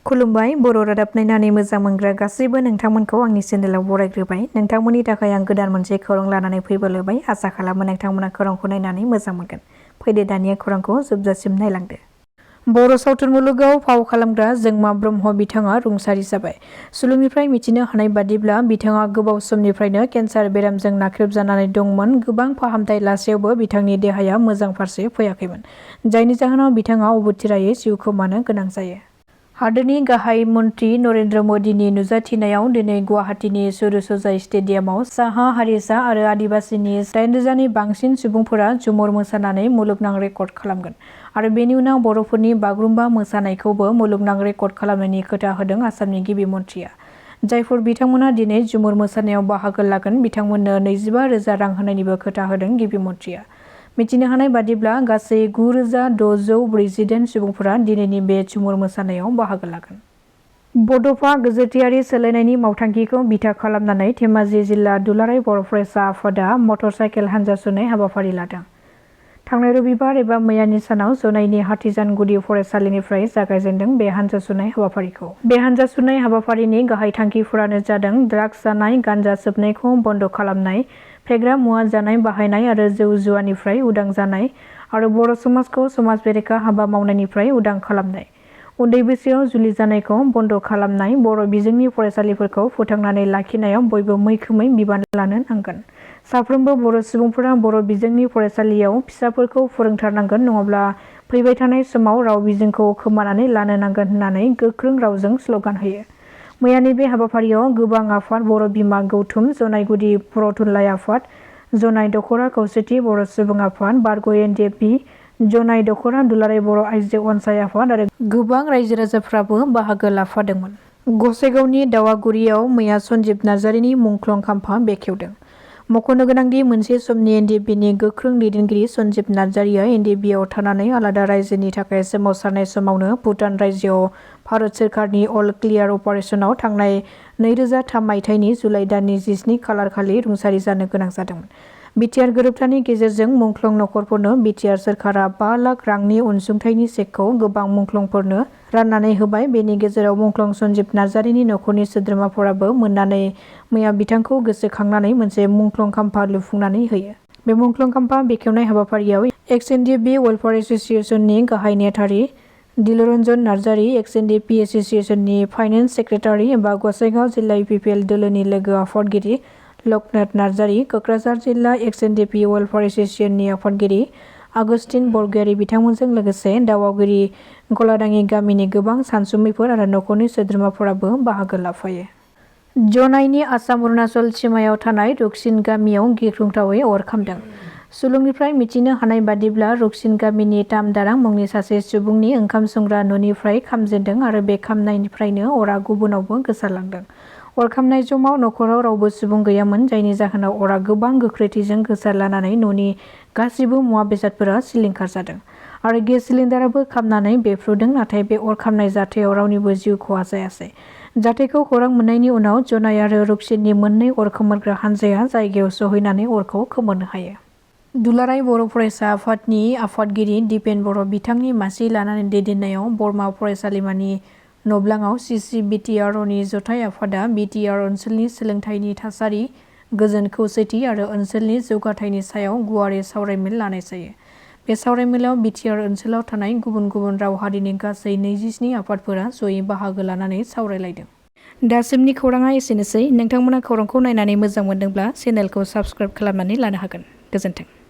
खुलुमबाय बर' रादाब नायनानै मोजां मोनग्रा गासैबो नोंथांमोनखौ आंनि चेनेलाव बरायग्रोबाय। नोंथांमोननि थाखाय आं गोदान मोनसे खौरां लानानै फैबोलायबाय। आसा खालामो नोंथांमोना खौरांखौ नायनानै मोजां मोनगोन। फैदो दानिया खौरांखौ जोबजासिम नायलांदो। बर' सावथुन मुलुगाव फाव खालामग्रा जोंमा ब्रह्म बिथाङा रुंसारि जाबाय। सुलुंनिफ्राय मिथिनो हानाय बादिब्ला बिथाङा गोबाव समनिफ्रायनो केन्सार बेरामजों नाख्रेबजानानै दंमोन। गोबां फाहामथाय लासेयावबो बिथांनि देहाया मोजां फारसे फैयाखैमोन, जायनि जाहोनाव बिथाङा अबथिरायै जिउ खोमानो गोनां जायो। हादोरनि गाहाय मन्त्रि नरेन्द्र मदिनि नुजाथिनायाव दिनै गुवाहाटीनि सुरुसजाय स्टेडियामाव साहा हारिसा आरो आदिबासीनि 8,000नि बांसिन सुबुंफोरा झुमुर मोसानानै मुलुगनां रेकर्ड खालामगोन आरो बेनि उनाव बर'फोरनि बागुरुम्बा मोसानायखौबो मुलुगनां रेकर्ड खालामनायनि खोथा होदों आसामनि गिबि मन्थ्रिया। जायफोर बिथांमोना दिनै झुमुर मोसानायाव बाहागो लागोन बिथांमोननो 25,000 रां होनायनिबो खोथा होदों गिबि मन्थ्रिया। मिथिनो हानाय बादिब्ला गासै 9,640 सुबुंफोरा दिनैनि बे झुमुर मोसानायाव बाहागो लागोन। बड'फा गोजोरथियारि सोलायनायनि मावथांखिखौ बिथा खालामनानै धेमाजि जिल्ला दुलाराय बर' फरायसा आफादा मटर-साइकेल हानजा सुनाय हाबाफारि लादों। थांनाय रबिबार एबा मैयानि सानाव जनाइनि हाथिजान गुदि फरायसालिनिफ्राय जागायजेनदों बे हानजा सुनाय हाबाफारिखौ। बे हानजा सुनाय हाबाफारिनि गाहाय थांखिफोरानो जादों ड्राग्स जानाय, गान्जा सोबनायखौ बन्द खालामनाय, फेग्रा मुवा जानाय बाहायनाय आरो जौ जुवानिफ्राय उदां जानाय आरो बर' समाजखौ समाज बेरेखा हाबा मावनायनिफ्राय उदां खालामनाय, उन्दै बैसोआव जुलि जानायखौ बन्द खालामनाय, बर' बिजोंनि फरायसालिफोरखौ फोथांनानै लाखिनायाव बयबो मैखोमै बिबान लानो नांगोन। साफ्रोमबो बर' सुबुंफोरा बर' बिजोंनि फरायसालियाव फिसाफोरखौ फोरोंथारनांगोन, नङाब्ला फैबाय थानाय समाव राव बिजोंखौ खोमानानै लानो नांगोन होननानै गोख्रों रावजों स्लगान होयो। मैयानि बे हाबाफारियाव गोबां आफाद, बर' बिमा गौथुम, जनाइ गुदि बर' थुनलाइ आफाद, जनाइ दख'रा खौसेथि बर' सुबुं आफाद, बारग' एनडिएफबि, जनाइ दख'रा दुलाराय बर' आइजो अनसाय आफाद आरो गोबां रायजो राजाफ्राबो बाहागो लाफादोंमोन। गसाइगावनि दावागुरियाव मैया सन्जिब नार्जारिनि मुंख्लं खाम्फा बेखेवदों। मख'नो गोनांदि मोनसे समनि एनडिएफबिनि गोख्रों दैदेनगिरि सन्जिब नार्जारिया एनडिएफबिआव थानानै आलादा रायजोनि थाखाय सोमावसारनाय समावनो भुटान रायजोआव भारत सोरखारनि अल क्लियार अपारेशनाव थांनाय 2003 मायथाइनि जुलाइ दाननि 17 खालार खालि रुंसारि जानो गोनां जादोंमोन। बिटिआर गोरोबथानि गेजेरजों मुंख्लं नखरफोरनो बिटिआर सोरखारा 5 लाख रांनि अनसुंथाइनि चेकखौ गोबां मुंख्लंफोरनो राननानै होबाय। बेनि गेजेराव मुंख्लं सन्जिब नार्जारिनि नखरनि सोद्रोमाफोराबो मोननानै मैया बिथांखौ गोसोखांनानै मोनसे मुंख्लं खाम्फा लुफुंनानै होयो। बे मुंख्लं खाम्फा बेखेवनाय हाबाफारियाव एक्स एनडिएफबि वेलफेयार एस'सिएशननि गाहाय नेहाथारि दिलरन्जन नार्जारि, एक्स एनडिएफबि एस'सिएशननि फाइनेन्स सेक्रेटारि एबा गसाइगाव जिल्ला इउपिपिएल दोलोनि लोगो आफादगिरि लकनाथ नार्जारि, कक्राझार जिल्ला एक्स एनडिएफबि वेलफेयार एस'सिएशननि आफादगिरि आगस्तिन बरगयारि बिथांमोनजों लोगोसे दावागुरि गलादाङि गामिनि गोबां सानसुमैफोर आरो नखरनि सोद्रोमाफोराबो बाहागो लाफायो। जनाइनि आसाम-अरुनाचल सिमायाव थानाय रुकसिन गामियाव गिख्रंथावै अर खामदों। सुलुंनिफ्राय मिथिनो हानाय बादिब्ला रुकसिन गामिनि तामदारां मुंनि सासे सुबुंनि ओंखाम संग्रा न'निफ्राय खामजेन्दों आरो बे खामनायनिफ्रायनो अरा गुबुनावबो गोसारलांदों। अर खामनाय समाव नखराव रावबो सुबुं गैयामोन, जायनि जाहोनाव अरा गोबां गोख्रैथिजों गोसारलानानै न'नि गासिबो मुवा बेसादफोरा सिलिंखार जादों आरो गेस सिलिन्डाराबो खामनानै बेफ्रुदों। नाथाय बे अर खामनाय जाथायाव रावनिबो जिउ खहा जायासै। जाथायखौ खौरां मोननायनि उनाव जनाइ आरो रुकसिननि मोननै अर खोमोरग्रा हानजाया जायगायाव सहैनानै अरखौ खोमोरनो हायो। दुलाराय बर' फरायसा आफादनि आफादगिरि दिपेन बर' बिथांनि मासि लानानै दैदेननायाव बरमा फरायसालिमानि नब्लाङाव सिसि बिटिआरनि जथाइ आफादा बिटिआर ओनसोलनि सोलोंथाइनि थासारि, गोजोन खौसेथि आरो ओनसोलनि जौगाथायनि सायाव गुवारै सावरायमेल लानाय जायो। बे सावरायमेलाव बिटिआर ओनसोलाव थानाय गुबुन गुबुन राव हारिनि गासै 27 आफादफोरा जयै बाहागो लानानै सावरायलायदों। दासिमनि खौराङा एसेनोसै। नोंथांमोना खौरांखौ नायनानै मोजां मोनदोंब्ला चेनेलखौ साबस्क्राइब खालामनानै लानो हागोन। गोजोन्थों।